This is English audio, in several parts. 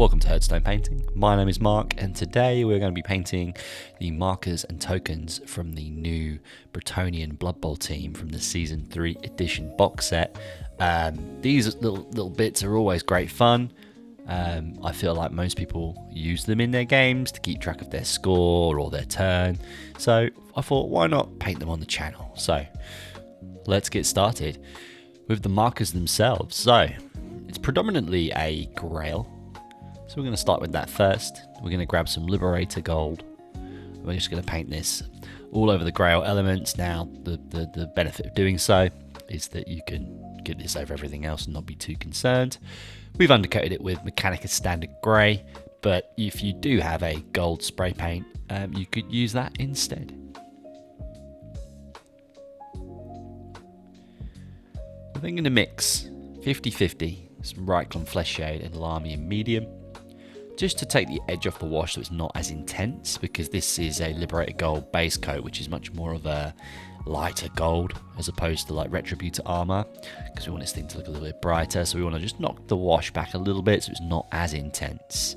welcome to Herdstone Painting. My name is Mark, and today we're going to be painting the markers and tokens from the new Bretonnian Blood Bowl team from the Season 3 edition box set. These little bits are always great fun. I feel like most people use them in their games to keep track of their score or their turn, so I thought, why not paint them on the channel? So let's get started with the markers themselves. So it's predominantly a Grail, so we're going to start with that first. We're going to grab some Liberator Gold. We're just going to paint this all over the Grail elements. Now, the benefit of doing so is that you can get this over everything else and not be too concerned. We've undercoated it with Mechanicus Standard Grey, but if you do have a gold spray paint, you could use that instead. We're then going to mix 50-50, some Ryclon Flesh Shade and Lamian Medium, just to take the edge off the wash so it's not as intense, because this is a Liberator Gold base coat, which is much more of a lighter gold as opposed to like Retributor armor, because we want this thing to look a little bit brighter, so we want to just knock the wash back a little bit so it's not as intense.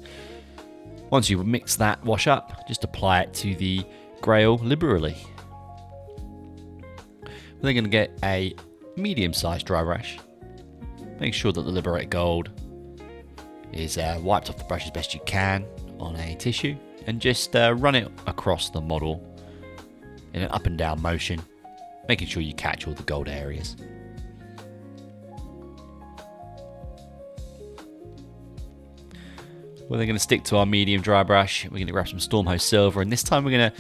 Once you mix that wash up, just apply it to the Grail liberally. We're then going to get a medium-sized dry brush. Make sure that the Liberator Gold is wiped off the brush as best you can on a tissue, and just run it across the model in an up and down motion, making sure you catch all the gold areas. We're then going to stick to our medium dry brush. We're going to grab some Stormhost Silver, and this time we're going to,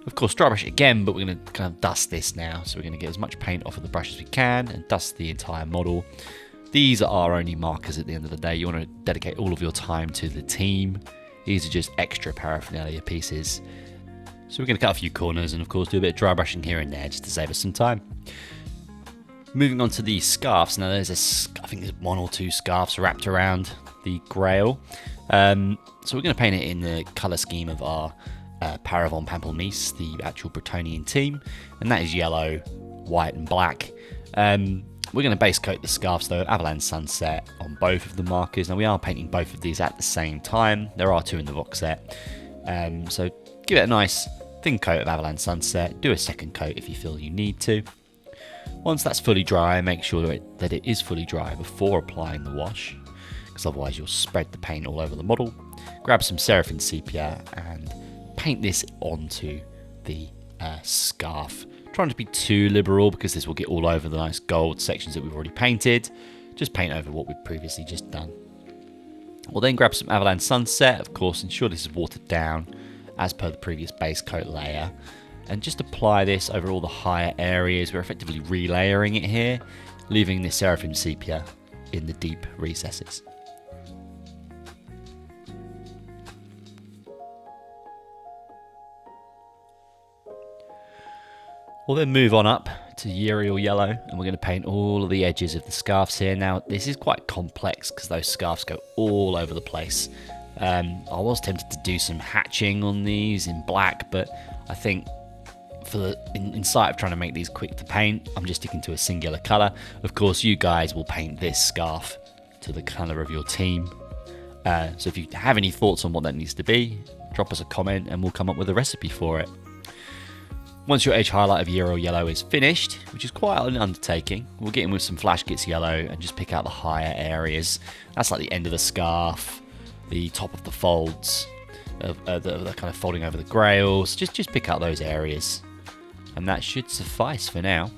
of course, dry brush it again, but we're going to kind of dust this now. So we're going to get as much paint off of the brush as we can and dust the entire model. These are our only markers at the end of the day. You want to dedicate all of your time to the team. These are just extra paraphernalia pieces. So we're going to cut a few corners and of course do a bit of dry brushing here and there just to save us some time. Moving on to the scarves. Now I think there's one or two scarves wrapped around the Grail. So we're going to paint it in the colour scheme of our Paravon Pamplemeese, the actual Bretonnian team. And that is yellow, white and black. We're going to base coat the scarves though, Avalanche Sunset on both of the markers. Now we are painting both of these at the same time. There are two in the box set. So give it a nice thin coat of Avalanche Sunset. Do a second coat if you feel you need to. Once that's fully dry, make sure that it is fully dry before applying the wash, because otherwise you'll spread the paint all over the model. Grab some Seraphim Sepia and paint this onto the scarf. Trying to be too liberal because this will get all over the nice gold sections that we've already painted. Just paint over what we've previously just done. We'll then grab some Avalanche Sunset, of course, ensure this is watered down as per the previous base coat layer, and just apply this over all the higher areas. We're effectively relayering it here, leaving the Seraphim Sepia in the deep recesses. We'll then move on up to Uriel Yellow, and we're going to paint all of the edges of the scarves here. Now, this is quite complex because those scarves go all over the place. I was tempted to do some hatching on these in black, but I think in sight of trying to make these quick to paint, I'm just sticking to a singular colour. Of course, you guys will paint this scarf to the colour of your team. So if you have any thoughts on what that needs to be, drop us a comment and we'll come up with a recipe for it. Once your edge highlight of Uriel Yellow is finished, which is quite an undertaking, we'll get in with some Flash Gits Yellow and just pick out the higher areas. That's like the end of the scarf, the top of the folds, the kind of folding over the grails. Just pick out those areas, and that should suffice for now.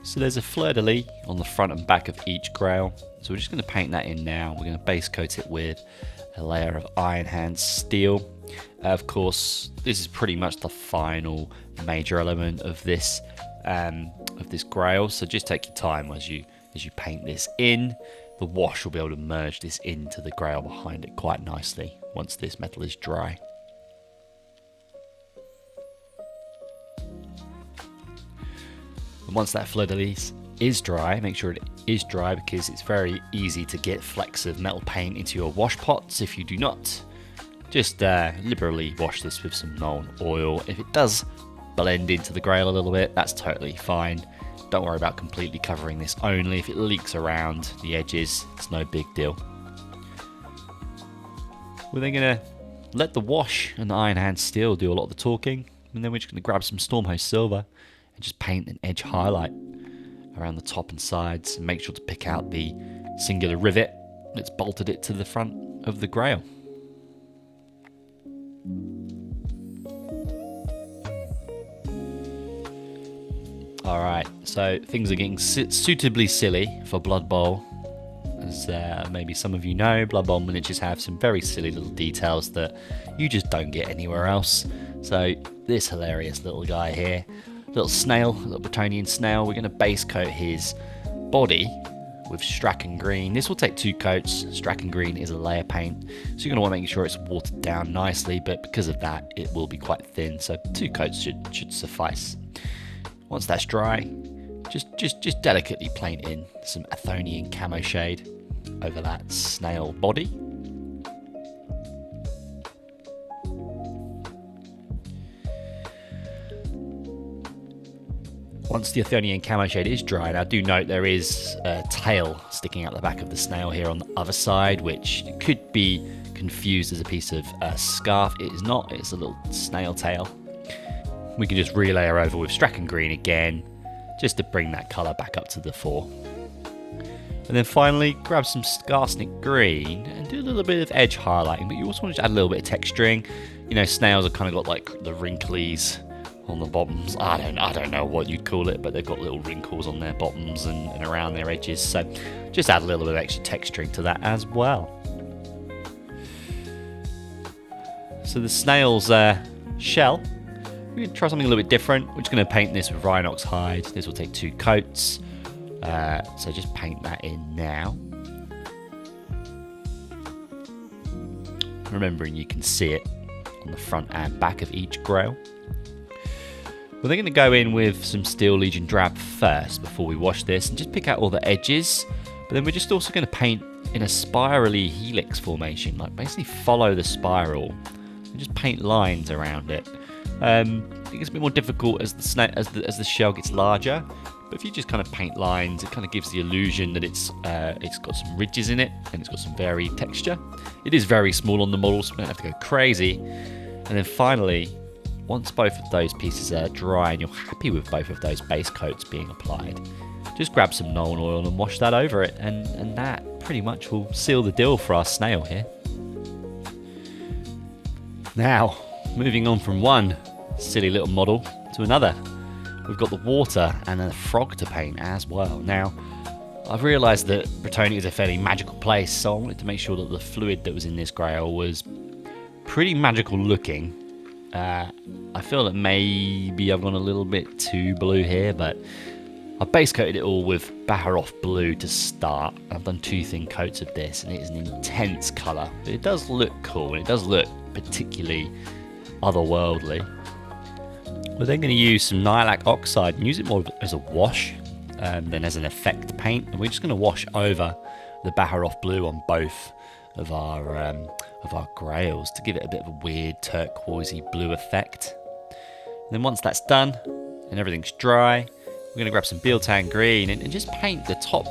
So there's a Fleur-de-lis on the front and back of each grail, so we're just going to paint that in now. We're going to base coat it with a layer of Iron Hand Steel. Of course, this is pretty much the final major element of this Grail, so just take your time as you paint this in. The wash will be able to merge this into the Grail behind it quite nicely once this metal is dry. And once that Fleur-de-lis is dry, make sure it is dry, because it's very easy to get flecks of metal paint into your wash pots if you do not. Just liberally wash this with some Nuln oil. If it does blend into the Grail a little bit, that's totally fine. don't worry about completely covering this only. If it leaks around the edges, it's no big deal. We're then going to let the wash and the Iron Hand Steel do a lot of the talking, and then we're just going to grab some Stormhost Silver and just paint an edge highlight around the top and sides, and make sure to pick out the singular rivet that's bolted it to the front of the Grail. Alright, so things are getting suitably silly for Blood Bowl. As maybe some of you know, Blood Bowl miniatures have some very silly little details that you just don't get anywhere else. So this hilarious little guy here, little snail, little Bretonnian snail, we're going to base coat his body with Strachan Green. This will take 2 coats. Strachan Green is a layer paint, so you're going to want to make sure it's watered down nicely, but because of that it will be quite thin, so 2 coats should suffice. Once that's dry, just delicately paint in some Athonian camo shade over that snail body. Once the Athonian camo shade is dry, now do note there is a tail sticking out the back of the snail here on the other side, which could be confused as a piece of scarf. It is not, it's a little snail tail. We can just relayer over with Strachan Green again, just to bring that colour back up to the fore. And then finally, grab some Scarsnick Green and do a little bit of edge highlighting, but you also want to add a little bit of texturing. You know, snails have kind of got like the wrinklies on the bottoms. I don't know what you'd call it, but they've got little wrinkles on their bottoms and around their edges. So just add a little bit of extra texturing to that as well. So the snail's shell, we're going to try something a little bit different. We're just going to paint this with Rhinox hide. This will take 2 coats. So just paint that in now. Remembering you can see it on the front and back of each Grail. We're then going to go in with some Steel Legion Drab first before we wash this and just pick out all the edges. But then we're just also going to paint in a spirally helix formation, like basically follow the spiral and just paint lines around it. It gets a bit more difficult as the shell gets larger, but if you just kind of paint lines, it kind of gives the illusion that it's got some ridges in it and it's got some varied texture. It is very small on the model, so we don't have to go crazy. And then finally, once both of those pieces are dry and you're happy with both of those base coats being applied, just grab some Nuln Oil and wash that over it, and that pretty much will seal the deal for our snail here. Now, moving on from one silly little model to another, we've got the water and a frog to paint as well. Now, I've realised that Bretonnia is a fairly magical place, so I wanted to make sure that the fluid that was in this Grail was pretty magical looking. I feel that maybe I've gone a little bit too blue here, but I base coated it all with Baharoff blue to start. I've done 2 thin coats of this, and it is an intense colour, but it does look cool and it does look particularly otherworldly. We're then going to use some Nailac Oxide and use it more as a wash than as an effect paint, and we're just going to wash over the Baharoff blue on both of our Grails to give it a bit of a weird turquoisey blue effect. And then once that's done and everything's dry, we're going to grab some Biltang Green and just paint the top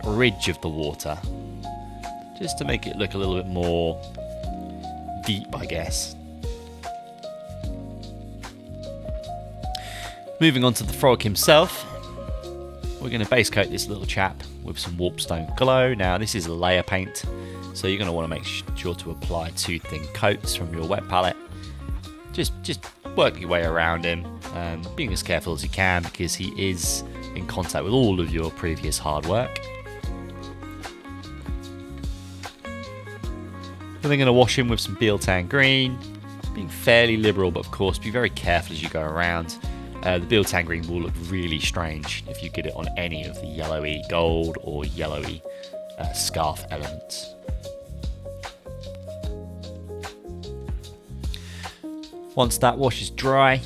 ridge of the water, just to make it look a little bit more deep, I guess. Moving on to the frog himself, we're going to base coat this little chap with some Warpstone Glow. Now this is a layer paint, so you're going to want to make sure to apply 2 thin coats from your wet palette. Just work your way around him, being as careful as you can because he is in contact with all of your previous hard work. We're then going to wash him with some Biltang Green, being fairly liberal, but of course be very careful as you go around. The Biltang Green will look really strange if you get it on any of the yellowy gold or yellowy scarf elements. Once that wash is dry,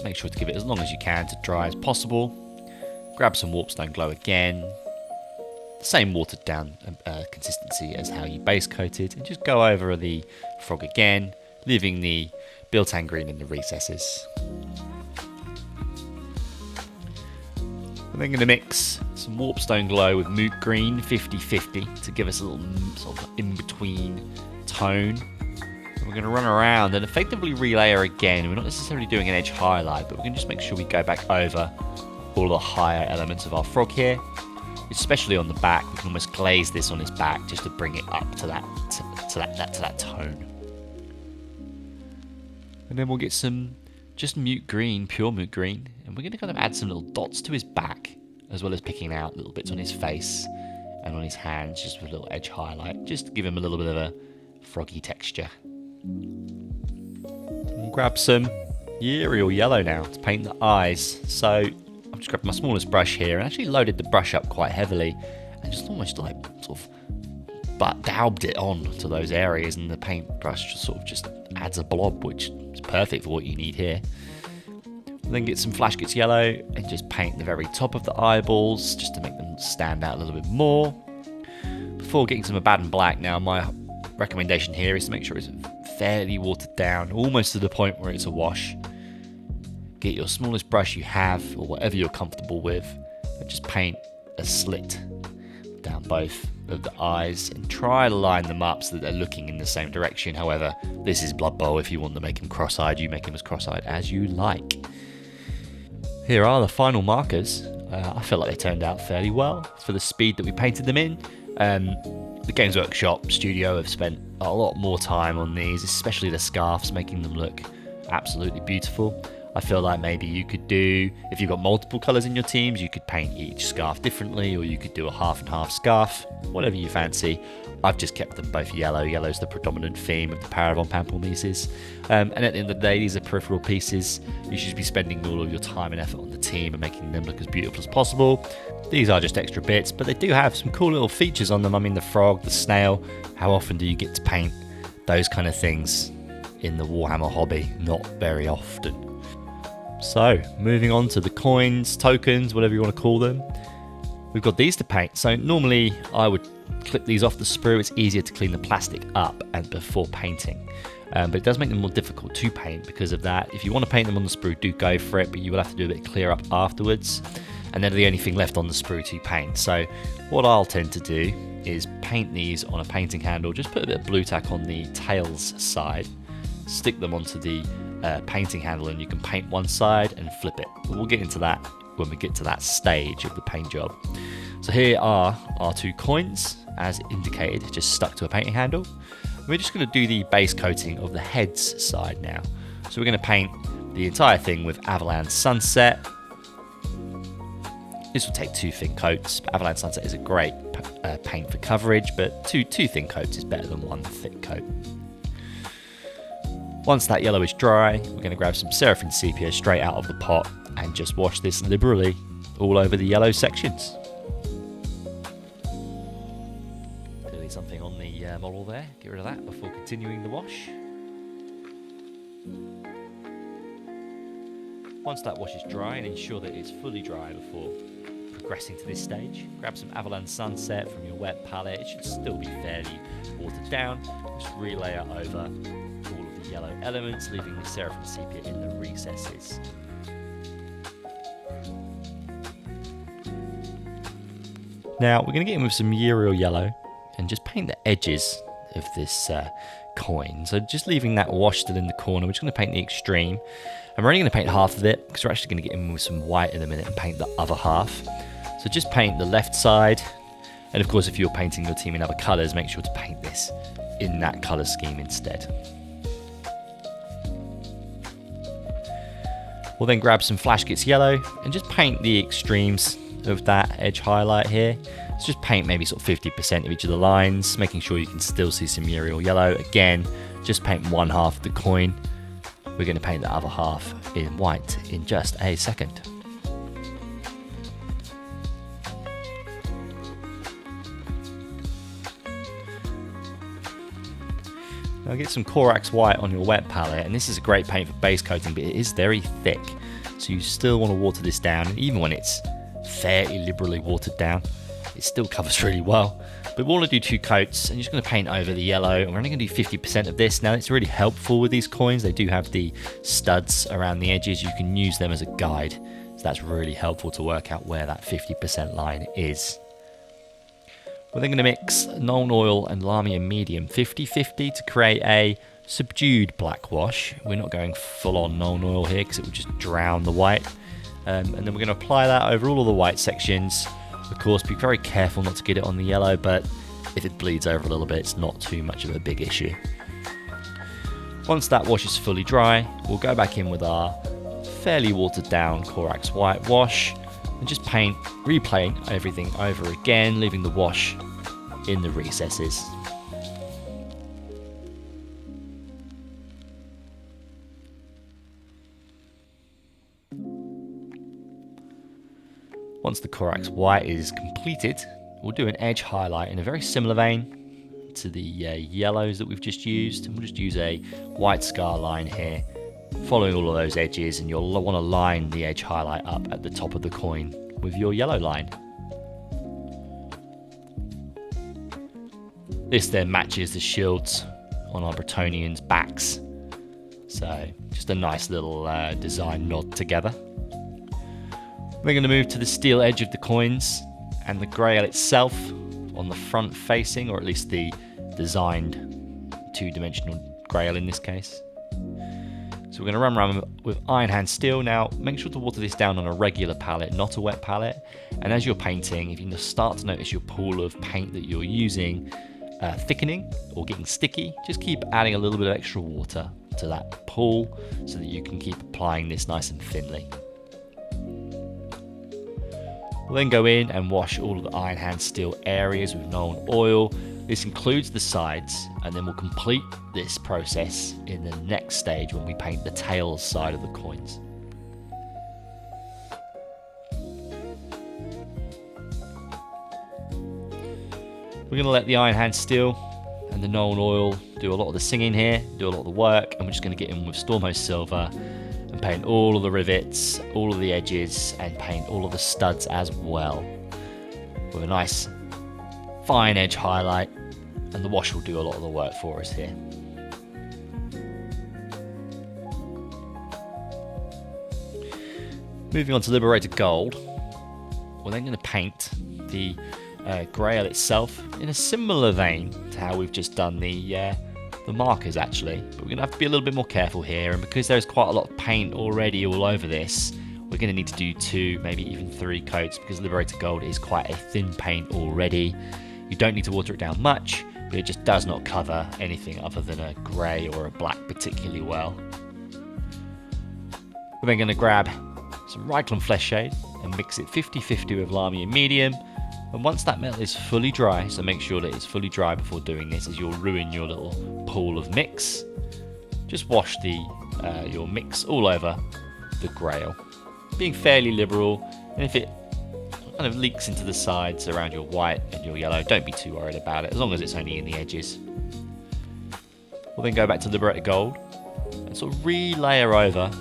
make sure to give it as long as you can to dry as possible. Grab some Warpstone Glow again, the same watered down consistency as how you base coated, and just go over the frog again, leaving the Biltang Green in the recesses. I'm then going to mix some Warpstone Glow with Moot Green 50-50 to give us a little sort of in-between tone. And we're going to run around and effectively relayer again. We're not necessarily doing an edge highlight, but we're going to just make sure we go back over all the higher elements of our frog here, especially on the back. We can almost glaze this on his back just to bring it up to that tone. And then we'll get some just Moot Green, pure Moot Green, and we're going to kind of add some little dots to his back, as well as picking out little bits on his face and on his hands, just with a little edge highlight, just to give him a little bit of a froggy texture. We'll grab some Aerial Yellow now to paint the eyes. So I've just grabbed my smallest brush here and actually loaded the brush up quite heavily and just almost like sort of daubed it on to those areas, and the paintbrush just sort of just adds a blob, which is perfect for what you need here. We'll then get some Flashkits Yellow and just paint the very top of the eyeballs just to make them stand out a little bit more. Before getting some Abaddon Black now, my recommendation here is to make sure it's fairly watered down, almost to the point where it's a wash. Get your smallest brush you have, or whatever you're comfortable with, and just paint a slit down both of the eyes and try to line them up so that they're looking in the same direction. However, this is Blood Bowl. If you want to make him cross-eyed, you make him as cross-eyed as you like. Here are the final markers. I feel like they turned out fairly well for the speed that we painted them in. The Games Workshop studio have spent a lot more time on these, especially the scarves, making them look absolutely beautiful. I feel like maybe you could do, if you've got multiple colours in your teams, you could paint each scarf differently, or you could do a half and half scarf, whatever you fancy. I've just kept them both yellow. Yellow's the predominant theme of the Paragon Pamplemeeses. And at the end of the day, these are peripheral pieces. You should be spending all of your time and effort on the team and making them look as beautiful as possible. These are just extra bits, but they do have some cool little features on them. I mean, the frog, the snail. How often do you get to paint those kind of things in the Warhammer hobby? Not very often. So, moving on to the coins, tokens, whatever you want to call them. We've got these to paint. So normally I would clip these off the sprue. It's easier to clean the plastic up and before painting. But it does make them more difficult to paint because of that. If you want to paint them on the sprue, do go for it, but you will have to do a bit of clear up afterwards. And they're the only thing left on the sprue to paint. So what I'll tend to do is paint these on a painting handle. Just put a bit of blue tack on the tails side, stick them onto the painting handle, and you can paint one side and flip it. But we'll get into that when we get to that stage of the paint job. So here are our two coins as indicated, just stuck to a painting handle. We're just going to do the base coating of the heads side now. So we're going to paint the entire thing with Avalanche Sunset. This will take 2 thin coats. Avalanche Sunset is a great paint for coverage, but two thin coats is better than 1 thick coat. Once that yellow is dry, we're going to grab some Seraphim Sepia straight out of the pot and just wash this liberally all over the yellow sections. Clearly something on the model there. Get rid of that before continuing the wash. Once that wash is dry, and ensure that it's fully dry before progressing to this stage, grab some Avalanche Sunset from your wet palette. It should still be fairly watered down. Just relayer over all of the yellow elements, leaving the Seraphim Sepia in the recesses. Now we're going to get in with some Aerial Yellow and just paint the edges of this coin. So just leaving that wash still in the corner, we're just going to paint the extreme. And we're only going to paint half of it because we're actually going to get in with some white in a minute and paint the other half. So just paint the left side. And of course, if you're painting your team in other colours, make sure to paint this in that colour scheme instead. We'll then grab some Flashkits Yellow and just paint the extremes of that edge highlight here. So just paint maybe sort of 50% of each of the lines, making sure you can still see some Aerial Yellow. Again, just paint one half of the coin. We're going to paint the other half in white in just a second. Now get some Corax White on your wet palette, and this is a great paint for base coating, but it is very thick, so you still want to water this down. And even when it's fairly liberally watered down, it still covers really well. But we'll only do 2 coats, and you're just going to paint over the yellow, and we're only going to do 50% of this. Now, it's really helpful with these coins. They do have the studs around the edges. You can use them as a guide, so that's really helpful to work out where that 50% line is. We're then going to mix Nuln Oil and Lahmian Medium 50-50 to create a subdued black wash. We're not going full on Nuln Oil here because it will just drown the white. And then we're going to apply that over all of the white sections. Of course, be very careful not to get it on the yellow, but if it bleeds over a little bit, it's not too much of a big issue. Once that wash is fully dry, we'll go back in with our fairly watered down Corax white wash and just repaint everything over again, leaving the wash in the recesses. Once the Corax white is completed, we'll do an edge highlight in a very similar vein to the yellows that we've just used. And we'll just use a white scar line here, following all of those edges, and you'll want to line the edge highlight up at the top of the coin with your yellow line. This then matches the shields on our Bretonnians' backs. So just a nice little design nod together. We're going to move to the steel edge of the coins and the Grail itself on the front facing, or at least the designed two-dimensional Grail in this case. So we're going to run around with Iron Hand Steel. Now, make sure to water this down on a regular palette, not a wet palette. And as you're painting, if you start to notice your pool of paint that you're using thickening or getting sticky, just keep adding a little bit of extra water to that pool so that you can keep applying this nice and thinly. We'll then go in and wash all of the Iron Hand Steel areas with Nuln Oil. This includes the sides, and then we'll complete this process in the next stage when we paint the tails side of the coins. We're going to let the Iron Hand Steel and the Nuln Oil do a lot of the singing here, do a lot of the work, and we're just going to get in with Stormhost Silver and paint all of the rivets, all of the edges, and paint all of the studs as well with a nice fine edge highlight, and the wash will do a lot of the work for us here. Moving on to Liberated Gold, we're then going to paint the Grail itself in a similar vein to how we've just done the markers actually, but we're going to have to be a little bit more careful here, and because there's quite a lot of paint already all over this, we're going to need to do 2, maybe even 3 coats, because Liberated Gold is quite a thin paint already. You don't need to water it down much, but it just does not cover anything other than a grey or a black particularly well. We're then going to grab some Ryclon Flesh Shade and mix it 50-50 with Lahmian Medium. And once that metal is fully dry, so make sure that it's fully dry before doing this, as you'll ruin your little pool of mix, just wash your mix all over the Grail, being fairly liberal, and if it kind of leaks into the sides around your white and your yellow, don't be too worried about it, as long as it's only in the edges. We'll then go back to Liberated Gold and sort of re-layer over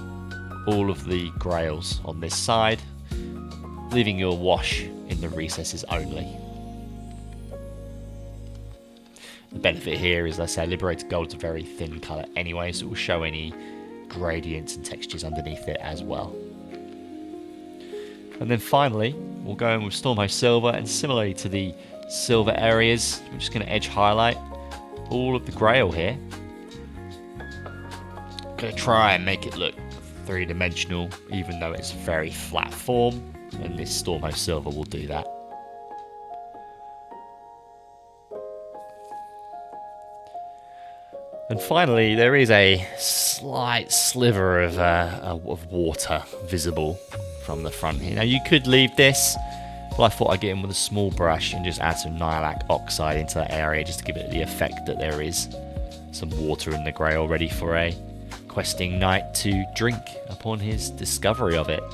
all of the Grails on this side, leaving your wash in the recesses only. The benefit here is, as I say, Liberated Gold is a very thin colour anyway, so it will show any gradients and textures underneath it as well. And then finally, we'll go in with Stormhost Silver, and similarly to the silver areas, we're just going to edge highlight all of the Grail here. I'm going to try and make it look three-dimensional, even though it's very flat form, and this Stormhost Silver will do that. And finally, there is a slight sliver of water visible from the front here. Now, you could leave this, but I thought I'd get in with a small brush and just add some Nihilakh Oxide into that area, just to give it the effect that there is some water in the Grail ready for a questing knight to drink upon his discovery of it.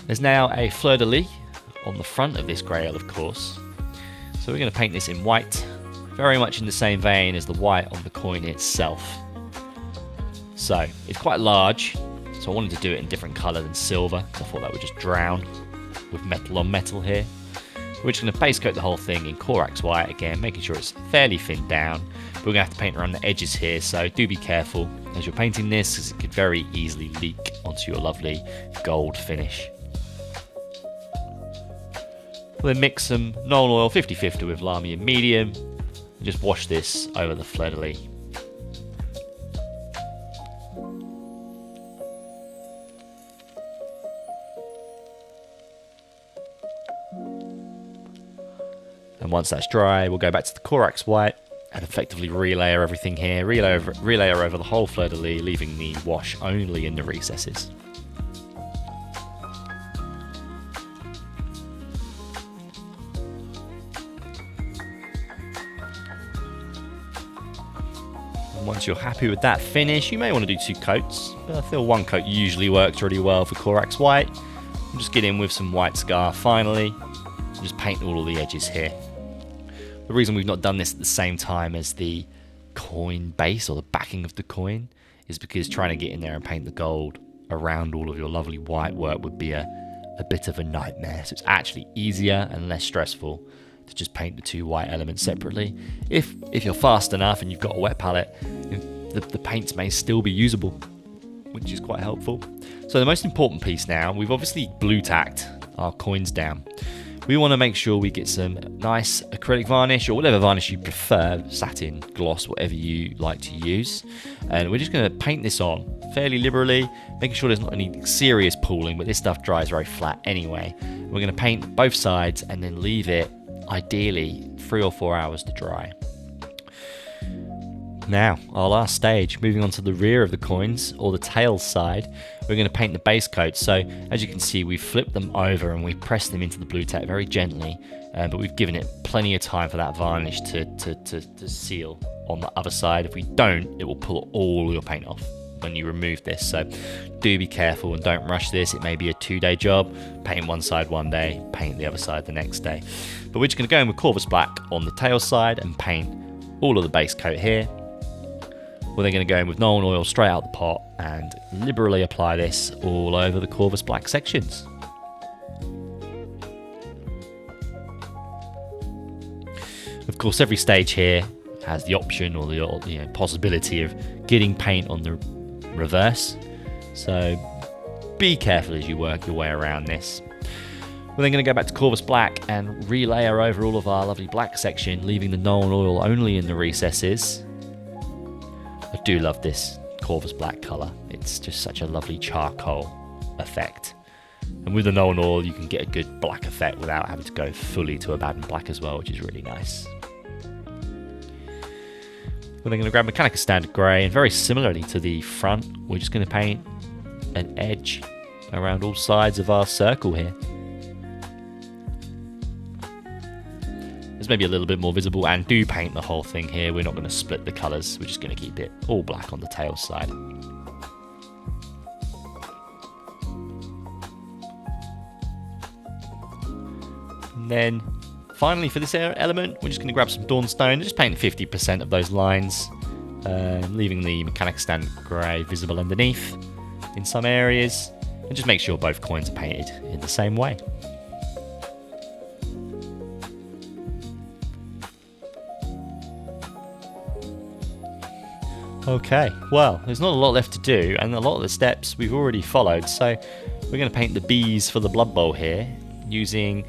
There's now a Fleur-de-lis on the front of this Grail, of course. So we're going to paint this in white, very much in the same vein as the white on the coin itself. So it's quite large, so I wanted to do it in a different colour than silver, because I thought that would just drown with metal on metal here. We're just going to base coat the whole thing in Corax white again, making sure it's fairly thinned down. But we're going to have to paint around the edges here, so do be careful as you're painting this, because it could very easily leak onto your lovely gold finish. We'll then mix some Nuln Oil 50-50 with Lahmian Medium, and just wash this over the Fleur-de-lis. And once that's dry, we'll go back to the Corax white and effectively relayer everything here, relayer over the whole Fleur-de-lis, leaving the wash only in the recesses. And once you're happy with that finish, you may want to do 2 coats, but I feel 1 coat usually works really well for Corax white. I'll just get in with some white scar finally, and just paint all of the edges here. The reason we've not done this at the same time as the coin base or the backing of the coin is because trying to get in there and paint the gold around all of your lovely white work would be a bit of a nightmare. So it's actually easier and less stressful to just paint the 2 white elements separately. If you're fast enough and you've got a wet palette, the paints may still be usable, which is quite helpful. So the most important piece now, we've obviously blue tacked our coins down. We want to make sure we get some nice acrylic varnish or whatever varnish you prefer, satin, gloss, whatever you like to use. And we're just going to paint this on fairly liberally, making sure there's not any serious pooling, but this stuff dries very flat anyway. We're going to paint both sides and then leave it, ideally, 3 or 4 hours to dry. Now, our last stage, moving on to the rear of the coins, or the tail side, we're going to paint the base coat. So, as you can see, we've flipped them over and we've pressed them into the blue tack very gently, but we've given it plenty of time for that varnish to seal on the other side. If we don't, it will pull all your paint off when you remove this. So, do be careful and don't rush this. It may be a 2-day job. Paint one side one day, paint the other side the next day. But we're just going to go in with Corvus Black on the tail side and paint all of the base coat here. We're then going to go in with Nuln Oil straight out the pot and liberally apply this all over the Corvus Black sections. Of course, every stage here has the option or the possibility of getting paint on the reverse, so be careful as you work your way around this. We're then going to go back to Corvus Black and relayer over all of our lovely black section, leaving the Nuln Oil only in the recesses. I do love this Corvus Black colour. It's just such a lovely charcoal effect. And with the Nuln Oil, you can get a good black effect without having to go fully to a Baden black as well, which is really nice. We're then going to grab Mechanicus Standard Grey, and very similarly to the front, we're just going to paint an edge around all sides of our circle here. Maybe a little bit more visible, and do paint the whole thing here. We're not going to split the colours, we're just going to keep it all black on the tail side. And then finally for this element, we're just going to grab some Dawnstone and just paint 50% of those lines, leaving the Mechanicus Standard Grey visible underneath in some areas, and just make sure both coins are painted in the same way. Okay, well, there's not a lot left to do, and a lot of the steps we've already followed, so we're going to paint the bees for the Blood Bowl here, using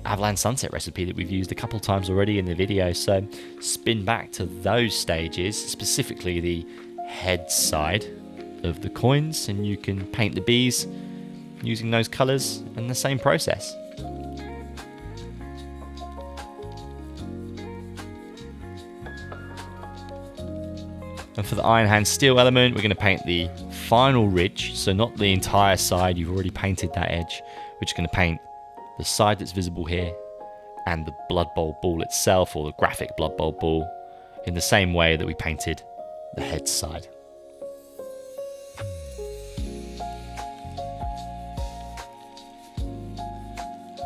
Avalan Sunset recipe that we've used a couple times already in the video, so spin back to those stages, specifically the head side of the coins, and you can paint the bees using those colours and the same process. And for the Iron Hand Steel element, we're going to paint the final ridge, so not the entire side, you've already painted that edge. We're just going to paint the side that's visible here and the Blood Bowl ball itself, or the graphic Blood Bowl ball, in the same way that we painted the head side.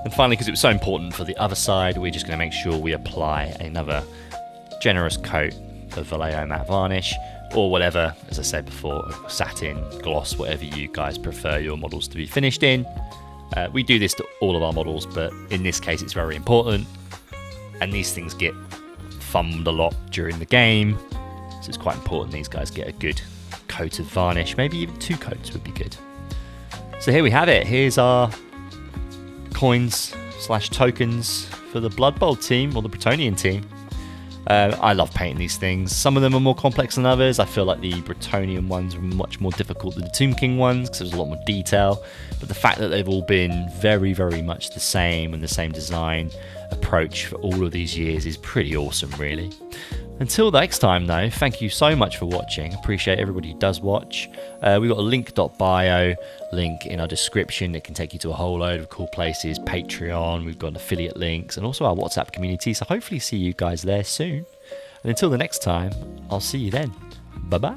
And finally, because it was so important for the other side, we're just going to make sure we apply another generous coat of Vallejo matte varnish, or whatever, as I said before, satin, gloss, whatever you guys prefer your models to be finished in. We do this to all of our models, but in this case it's very important. And these things get thumbed a lot during the game, so it's quite important these guys get a good coat of varnish. Maybe even 2 coats would be good. So here we have it. Here's our coins / tokens for the Blood Bowl team, or the Bretonnian team. I love painting these things. Some of them are more complex than others. I feel like the Bretonnian ones are much more difficult than the Tomb King ones because there's a lot more detail. But the fact that they've all been very, very much the same and the same design approach for all of these years is pretty awesome, really. Until next time, though, thank you so much for watching. Appreciate everybody who does watch. We've got a link.bio link in our description. It can take you to a whole load of cool places. Patreon, we've got affiliate links, and also our WhatsApp community. So hopefully see you guys there soon. And until the next time, I'll see you then. Bye-bye.